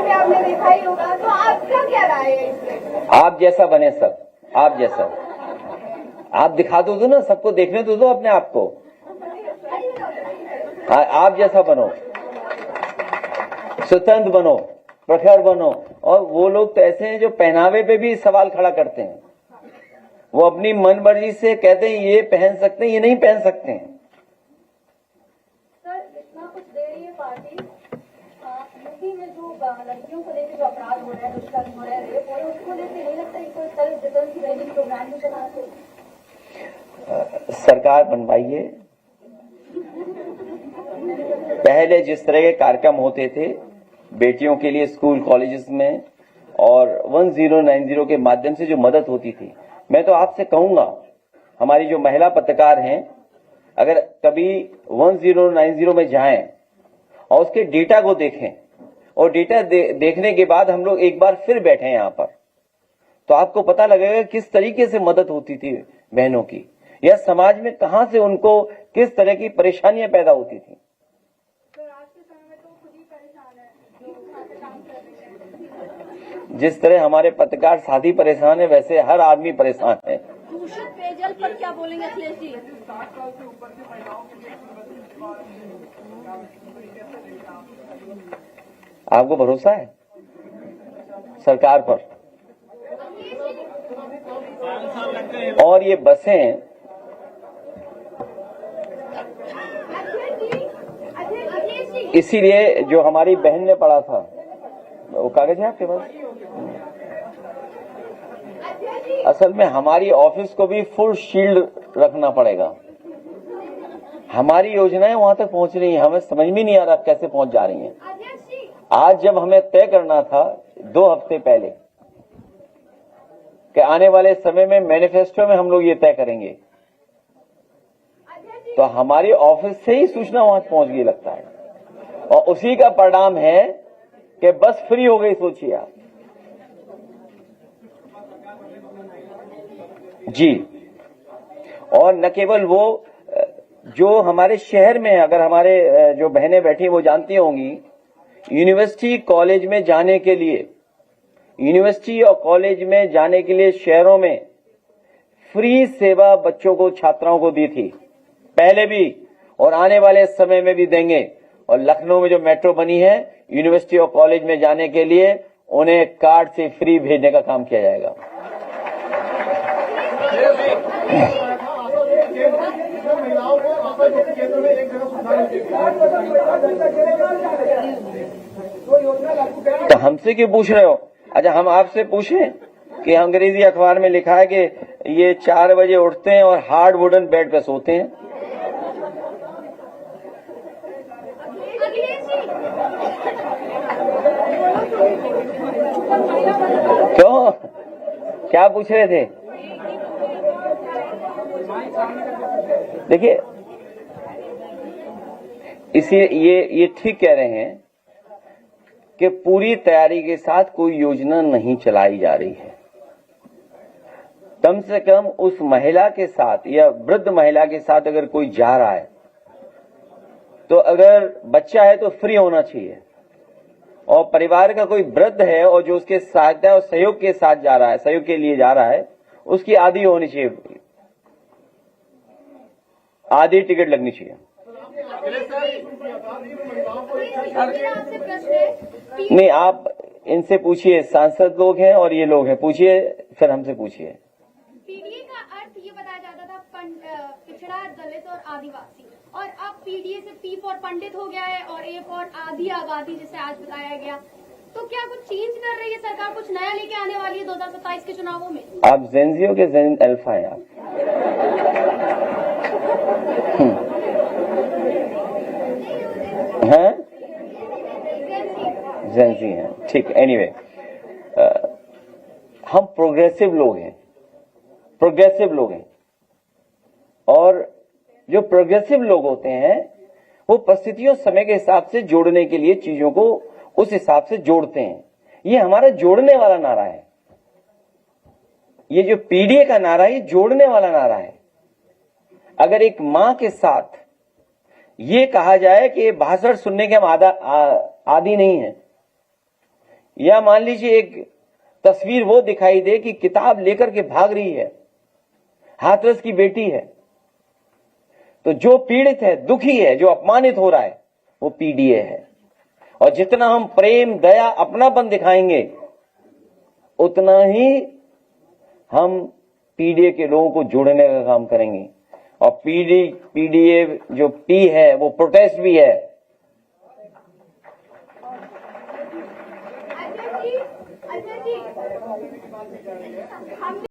वैसे आपने देखा ही होगा, तो आपका क्या राय है इसमें? आप जैसा बने सब, आप जैसा, आप दिखा दो ना, सबको देखने तो दो अपने आप को, आप जैसा बनो, स्वतंत्र बनो, प्रखर बनो। और वो लोग तो ऐसे हैं जो पहनावे पे भी सवाल खड़ा करते हैं, वो अपनी मन मर्जी से कहते हैं ये पहन सकते हैं, ये नहीं पहन सकते हैं। सर, इतना कुछ दे रही है पार्टी, यूपी में जो लड़कियों को लेकर जो अपराध हो रहा है, दुष्कर्म हो रहा है, रेप हो रहा है, उसको लेकर नहीं लगता कि कोई सेल्फ डिफेंस ट्रेनिंग प्रोग्राम भी चला सरकार बनवाइए। पहले जिस तरह के कार्यक्रम होते थे बेटियों के लिए स्कूल कॉलेजेस में और 1090 के माध्यम से जो मदद होती थी, मैं तो आपसे कहूंगा हमारी जो महिला पत्रकार हैं, अगर कभी 1090 में जाएं और उसके डेटा को देखें और डेटा देखने के बाद हम लोग एक बार फिर बैठे यहां पर, तो आपको पता लगेगा किस तरीके से मदद होती थी बहनों की, या समाज में कहां से उनको किस तरह की परेशानियां पैदा होती थी। जिस तरह हमारे पत्रकार साथी परेशान है, वैसे हर आदमी परेशान है। दूषित पेयजल पर क्या बोलेंगे अखिलेश जी? आपको भरोसा है सरकार पर? और ये बसें, इसीलिए जो हमारी बहन ने पढ़ा था, वो कागज है आपके पास? असल में हमारी ऑफिस को भी फुल शील्ड रखना पड़ेगा। हमारी योजनाएं वहां तक पहुंच रही हैं, हमें समझ में नहीं आ रहा कैसे पहुंच जा रही हैं। आज जब हमें तय करना था 2 हफ्ते पहले कि आने वाले समय में मैनिफेस्टो में हम लोग ये तय करेंगे, तो हमारी ऑफिस से ही सूचना वहां पहुंच गई लगता है, और उसी का परिणाम है कि बस फ्री हो गई। सोचिए आप जी। और न केवल वो, जो हमारे शहर में, अगर हमारे जो बहनें बैठी वो जानती होंगी, यूनिवर्सिटी कॉलेज में जाने के लिए, यूनिवर्सिटी और कॉलेज में जाने के लिए शहरों में फ्री सेवा बच्चों को, छात्राओं को दी थी पहले भी, और आने वाले समय में भी देंगे। और लखनऊ में जो मेट्रो बनी है, यूनिवर्सिटी और कॉलेज में जाने के लिए उन्हें कार्ड से फ्री भेजने का काम किया जाएगा। तो हमसे क्यों पूछ रहे हो? अच्छा, हम आपसे पूछें कि अंग्रेजी अखबार में लिखा है कि ये 4 बजे उठते हैं और हार्ड वुडन बेड पे सोते हैं। क्यों, क्या पूछ रहे थे? देखिए, इसी ये ठीक कह रहे हैं कि पूरी तैयारी के साथ कोई योजना नहीं चलाई जा रही है। कम से कम उस महिला के साथ या वृद्ध महिला के साथ अगर कोई जा रहा है, तो अगर बच्चा है तो फ्री होना चाहिए, और परिवार का कोई वृद्ध है और जो उसके सहायता और सहयोग के साथ जा रहा है, सहयोग के लिए जा रहा है, उसकी आधी होनी चाहिए, आधी टिकट लगनी चाहिए। नहीं, आप इनसे पूछिए, सांसद लोग हैं और ये लोग हैं, पूछिए, फिर हमसे पूछिए। पीडीए का अर्थ ये बताया जाता था पिछड़ा, दलित और आदिवासी, और अब पीडीए से पी फॉर पंडित हो गया है और ए फॉर आधी आबादी, जिसे आज बताया गया। तो क्या कुछ चेंज कर रही है सरकार, कुछ नया लेके आने वाली है 2027 के चुनावों में? आप जेनजियो के जेन अल्फा हैं आप। हैं? जेनजी हैं, ठीक। एनीवे, हम प्रोग्रेसिव लोग हैं, प्रोग्रेसिव लोग हैं, और जो प्रोग्रेसिव लोग होते हैं वो परिस्थितियों समय के हिसाब से जोड़ने के लिए चीजों को उस हिसाब से जोड़ते हैं। ये हमारा जोड़ने वाला नारा है। ये जो पीडीए का नारा है, ये जोड़ने वाला नारा है। अगर एक मां के साथ ये कहा जाए कि भाषण सुनने के हम आदी नहीं है, या मान लीजिए एक तस्वीर वो दिखाई दे कि किताब लेकर के भाग रही है, हाथरस की बेटी है, तो जो पीड़ित है, दुखी है, जो अपमानित हो रहा है, वो पीडीए है। और जितना हम प्रेम, दया, अपनापन दिखाएंगे, उतना ही हम पीडीए के लोगों को जोड़ने का काम करेंगे। और पीडीए जो पी है वो प्रोटेस्ट भी है। अजय जी, हम